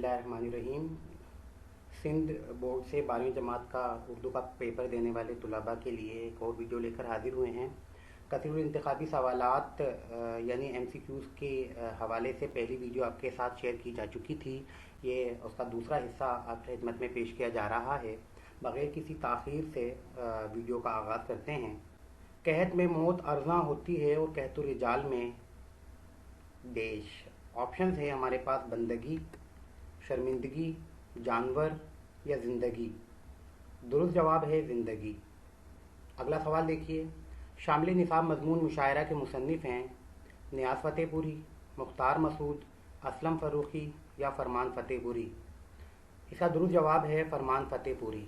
बिस्मिल्लाहिर्रहमानिर्रहीम। सिंध बोर्ड से 12वीं जमात का उर्दू का पेपर देने वाले तुलबा के लिए एक और वीडियो लेकर हाजिर हुए हैं। कसीरुल इंतखाबी सवालात यानी MCQs के हवाले से पहली वीडियो आपके साथ शेयर की जा चुकी थी। ये उसका दूसरा हिस्सा आपकी खिदमत में पेश किया जा रहा है। बग़ैर किसी ताख़ीर से वीडियो का आगाज़ करते हैं। कहत में मौत अर्ज़ां होती है और कहतु रिजाल में देश। ऑप्शन है हमारे पास बंदगी, शर्मिंदगी, जानवर या ज़िंदगी। दुरुस्त जवाब है ज़िंदगी। अगला सवाल देखिए। शामिल निसाब मज़मून मुशायरा के मुसन्निफ़ हैं नियाज़ फ़तेहपुरी, मुख्तार मसूद, असलम फ़रूख़ी या फरमान फ़तेहपुरी। इसका दुरुस्त जवाब है फरमान फ़तेहपुरी।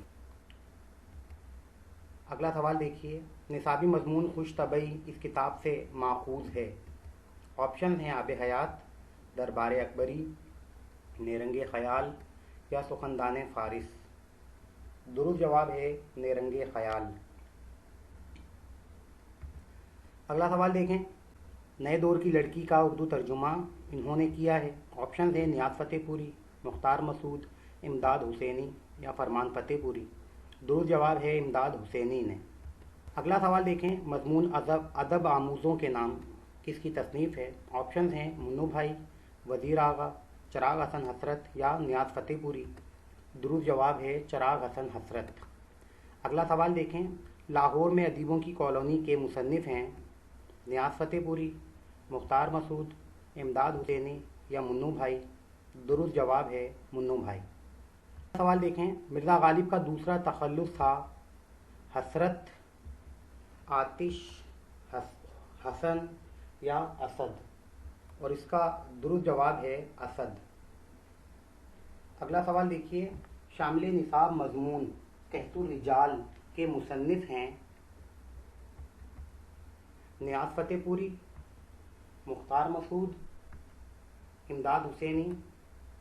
अगला सवाल देखिए। निसाबी मज़मून खुश तबई इस किताब से माखूज़ है। ऑप्शन हैं आब हयात, दरबार अकबरी, नेरंगे ख़याल या सुखनदान फ़ारिस। दुरुस्त जवाब है नेरंगे ख़याल। अगला सवाल देखें। नए दौर की लड़की का उर्दू तर्जुमा इन्होंने किया है। ऑप्शन है नियाज़ फ़तेहपुरी, मुख्तार मसूद, इमदाद हुसैनी या फरमान फ़तेहपुरी। दुरुस्त जवाब है इमदाद हुसैनी ने। अगला सवाल देखें। मज़मून अदब आमूज़ों के नाम किसकी तसनीफ़ है। ऑप्शन हैं मुन्नू भाई, वज़ीर आगा, चिराग हसन हसरत या नियाज़ फ़तेहपुरी। दुरुस्त जवाब है चिराग हसन हसरत। अगला सवाल देखें। लाहौर में अदीबों की कॉलोनी के मुसन्निफ़ हैं नियाज़ फ़तेहपुरी, मुख्तार मसूद, इमदाद हुसैनी या मुन्नू भाई। दुरुस्त जवाब है मुन्नू भाई। सवाल देखें। मिर्ज़ा गालिब का दूसरा तख़ल्लुस था हसरत, आतिश, हसन या असद, और इसका दुरुस्त जवाब है असद। अगला सवाल देखिए। शामिल निसाब मज़मून कहतुर रिजाल के मुसन्निफ़ हैं नियाज़ फ़तेहपुरी, मुख्तार मसूद, इमदाद हुसैनी,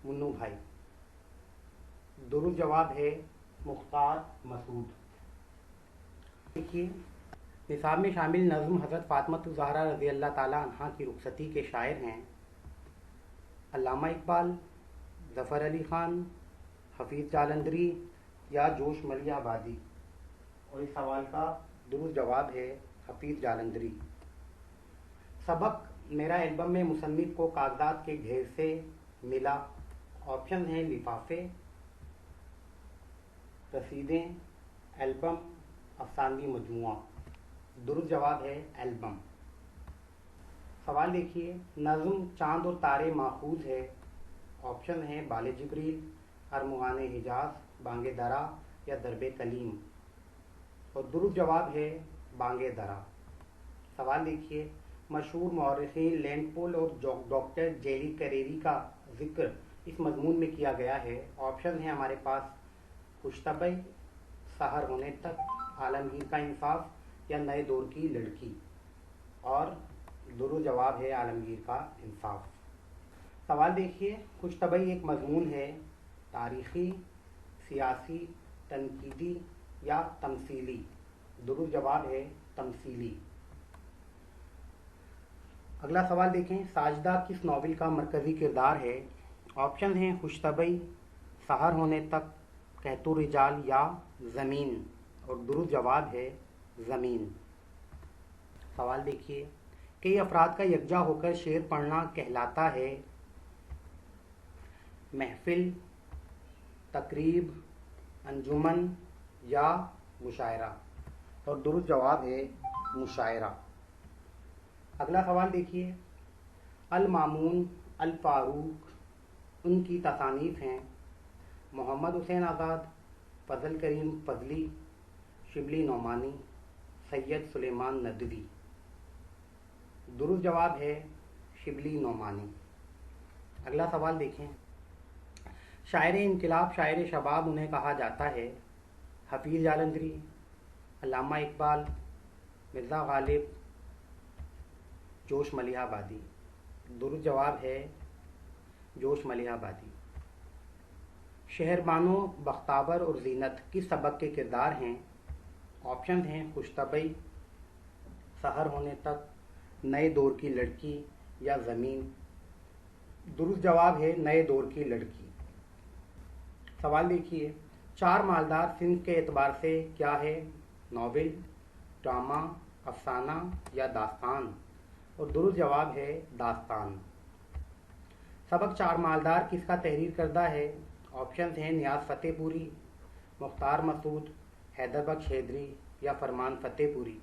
मुन्नू भाई। दुरुस्त जवाब है मुख्तार मसूद। देखिए। निसाब में शामिल नज़्म हज़रत फ़ातिमा ज़हरा रज़ी अल्लाह ताला अन्हा की रुख़सती के शायर हैं अल्लामा इकबाल, ज़फ़र अली ख़ान, हफ़ीज़ जालंधरी या जोश मलिया आबादी, और इस सवाल का दुरुस्त जवाब है हफ़ीज़ जालंधरी। सबक मेरा एल्बम में मुसन्निफ़ को कागज़ात के ढेर से मिला। ऑप्शन हैं लिफाफे, रसीदें, एल्बम, अफ़सानवी मजमुआ। दुरुस्त जवाब है एल्बम। सवाल देखिए। नज़्म चाँद और तारे माखूज़ है। ऑप्शन हैं बाले जिब्रील, अरमुगान हिजाज, बांगे दरा या दरबे कलीम, और दुरुस्त जवाब है बांगे दरा। सवाल देखिए। मशहूर मौरख़ीन लैंडपोल और डॉक्टर जेली करेरी का जिक्र इस मज़मून में किया गया है। ऑप्शन है हमारे पास खुशतबई, सहर होने तक, आलमगीर का इंसाफ या नए दौर की लड़की, और दुरुस्त जवाब है आलमगीर का इंसाफ। सवाल देखिए। खुशतबई एक मज़मून है तारीख़ी, सियासी, तनकीदी या तमसीली। दुरुस्त जवाब है तमसीली। अगला सवाल देखें। साजिदा किस नावल का मरकज़ी किरदार है। ऑप्शन हैं खुशतबई, सहर होने तक, कहतुर रिजाल या ज़मीन, और दुरुस्त जवाब है ज़मीन। सवाल देखिए। कई अफराद का यकजा होकर शेर पढ़ना कहलाता है महफिल, तकरीब, अंजुमन या मुशायरा, और दुरुस्त जवाब है मुशायरा। अगला सवाल देखिए। अल मामून, अल फ़ारूक उनकी तसानीफ़ हैं मोहम्मद हुसैन आज़ाद, फ़ज़ल करीम फ़ज़ली, शिबली नौमानी, सैयद सुलेमान नदवी। दुरुस्त जवाब है शिबली नौमानी। अगला सवाल देखें। शायर इनकलाब, शायर शबाब उन्हें कहा जाता है हफ़ीज़ जालंधरी, अल्लामा इकबाल, मिर्ज़ा गालिब, जोश मलिया आबादी। दुरुस्त जवाब है जोश मलिया आबादी। शहरबानो, बख्तावर और ज़ीनत किस सबक के किरदार हैं। ऑप्शन हैं खुशतबई, सहर होने तक, नए दौर की लड़की या ज़मीन। दुरुस्त जवाब है नए दौर की लड़की। सवाल देखिए, चार मालदार सिंह के एतबार से क्या है? नॉवेल, ड्रामा, अफसाना या दास्तान? और दुरुस्त जवाब है दास्तान। सबक चार मालदार किसका तहरीर करदा है? ऑप्शन हैं नियाज फतेहपुरी, मुख्तार मसूद, हैदर बख्श हैदरी या फरमान फतेहपुरी।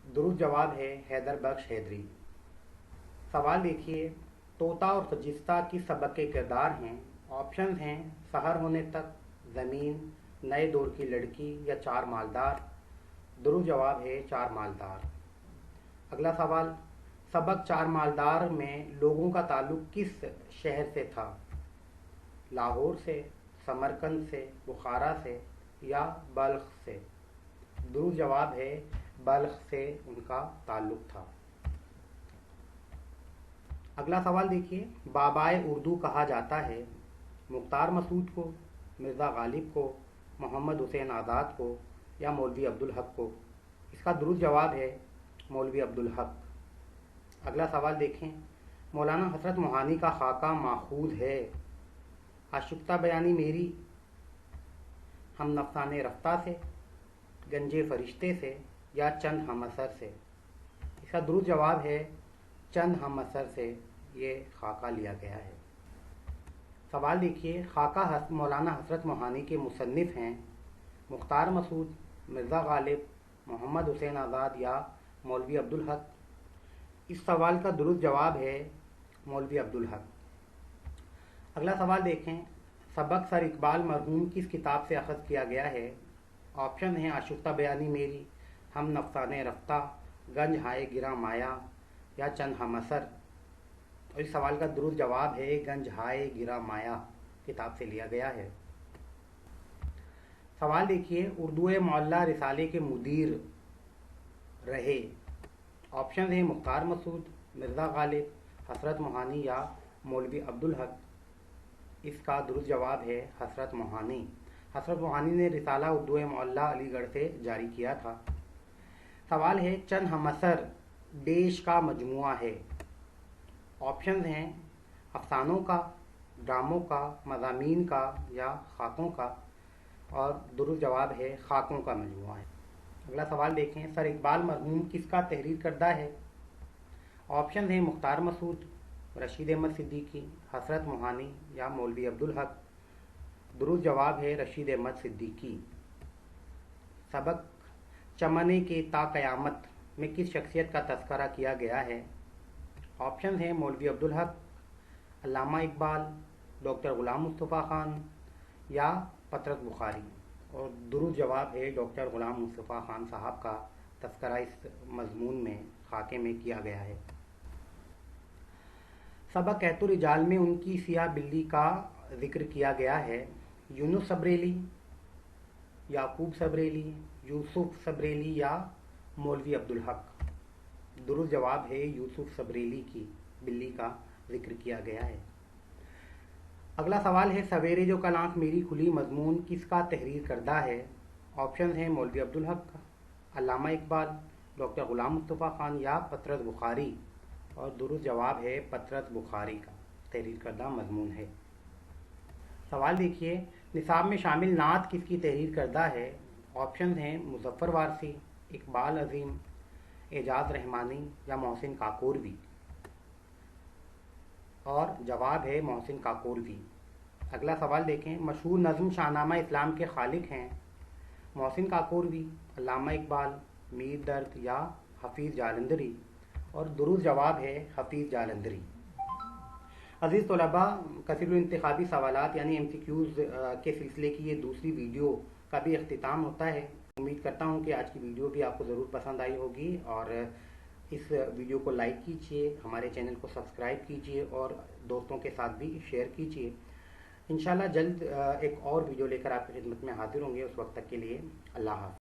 दुरुस्त जवाब है हैदर बख्श हैदरी। सवाल देखिए, तोता और खजिस्ता किस सबक के किरदार हैं? ऑप्शन हैं सहर होने तक, ज़मीन, नए दौर की लड़की या चार मालदार। दुरुस्त जवाब है चार मालदार। अगला सवाल, सबक चार मालदार में लोगों का ताल्लुक किस शहर से था? लाहौर से, समरकंद से, बुखारा से या बल्ख से? दुरुस्त जवाब है बल्ख से उनका ताल्लुक था। अगला सवाल देखिए, बाबाए उर्दू कहा जाता है? मुख्तार मसूद को, मिर्ज़ा गालिब को, मोहम्मद हुसैन आज़ाद को या मौलवी अब्दुल हक को? इसका दुरुस्त जवाब है मौलवी अब्दुल हक। अगला सवाल देखें, मौलाना हसरत मोहानी का खाका माखूज़ है? आशिक़्ता बयानी मेरी, हम नफ़साने रफ्ता से, गंजे फरिश्ते से या चंद हम असर से? इसका दुरुस्त जवाब है चंद हम असर से ये खाका लिया गया है। सवाल देखिए, खाका मौलाना हसरत मोहानी के मुसन्निफ़ हैं? मुख्तार मसूद, मिर्ज़ा गालिब, मोहम्मद हुसैन आज़ाद या मौलवी अब्दुल हक? इस सवाल का दुरुस्त जवाब है मौलवी अब्दुल हक। अगला सवाल देखें, सबक सर इकबाल मरहूम किस किताब से अखज़ किया गया है? ऑप्शन हैं आशिक़्ता बयानी मेरी, हम नफ़साने रफ्ता, गंज हाय गिरा माया या चंद हम असर? और इस सवाल का दुरुस्त जवाब है गंज हाय गिरा माया किताब से लिया गया है। सवाल देखिए, उर्दू मौला रिसाले के मुदीर रहे? ऑप्शन है मुख्तार मसूद, मिर्ज़ा गालिब, हसरत मोहानी या मौलवी अब्दुल हक? इसका दुरुस्त जवाब है हसरत मोहानी। हसरत मोहानी ने रिसाला उर्दू मौला अलीगढ़ से जारी किया था। सवाल है, चंद हम असर देश का मजमुआ है? ऑप्शन हैं अफसानों का, ड्रामों का, मज़ामीन का या खाकों का? और दुरुस्त जवाब है खाकों का मजमुआ है। अगला सवाल देखें, सर इकबाल मरहूम किसका तहरीर करदा है? ऑप्शन हैं मुख्तार मसूद, रशीद अहमद सिद्दीकी, हसरत मोहानी या मौलवी अब्दुल हक? दुरुस्त जवाब है रशीद अहमद सिद्दीकी। सबक चमने के ता क़यामत में किस शख्सियत का तज़किरा किया गया है? ऑप्शन हैं मौलवी अब्दुल हक, अल्लामा इकबाल, डॉक्टर ग़ुलाम मुस्तफ़ा ख़ान या पतरस बुखारी? और दुरुस्त जवाब है डॉक्टर ग़ुलाम मुस्तफ़ा ख़ान साहब का तज़किरा इस मज़मून में खाके में किया गया है। सबक कहतुर रिजाल में उनकी सियाह बिल्ली का जिक्र किया गया है? यूनुस सबरेली, याकूब सबरेली, यूसुफ सबरेली या मौलवी अब्दुल हक? दुरुस्त जवाब है यूसुफ सबरेली की बिल्ली का जिक्र किया गया है। अगला सवाल है, सवेरे जो कल आँख मेरी खुली मजमून किसका तहरीर करदा है? ऑप्शन हैं मौलवी अब्दुल हक, अल्लामा इकबाल, डॉक्टर ग़ुलाम मुस्तफ़ा ख़ान या पतरस बुखारी? और दुरुस्त जवाब है पतरस बुखारी का तहरीर करदा मजमून है। सवाल देखिए, निसाब में शामिल नात किसकी तहरीर करदा है? ऑप्शन हैं मुज़फ़्फ़र वारसी, इकबाल अज़ीम, एजाज रहमानी या मोहसिन काकोरवी? और जवाब है मोहसिन काकोरवी। अगला सवाल देखें, मशहूर नज़्म शाहनामा इस्लाम के खालिक हैं? मोहसिन काकोरवी, अल्लामा इकबाल, मीर दर्द या हफीज़ जालंधरी? और दुरुस्त जवाब है हफीज़ जालंधरी। अज़ीज़ तलबा, कसीरुल इंतखाबी सवालात यानी MCQs के सिलसिले की ये दूसरी वीडियो का भी अख्तिताम होता है। उम्मीद करता हूँ कि आज की वीडियो भी आपको ज़रूर पसंद आई होगी और इस वीडियो को लाइक कीजिए, हमारे चैनल को सब्सक्राइब कीजिए और दोस्तों के साथ भी शेयर कीजिए। इंशाल्लाह जल्द एक और वीडियो लेकर आपकी खिदमत में हाजिर होंगे। उस वक्त तक के लिए अल्लाह हाफ़िज़।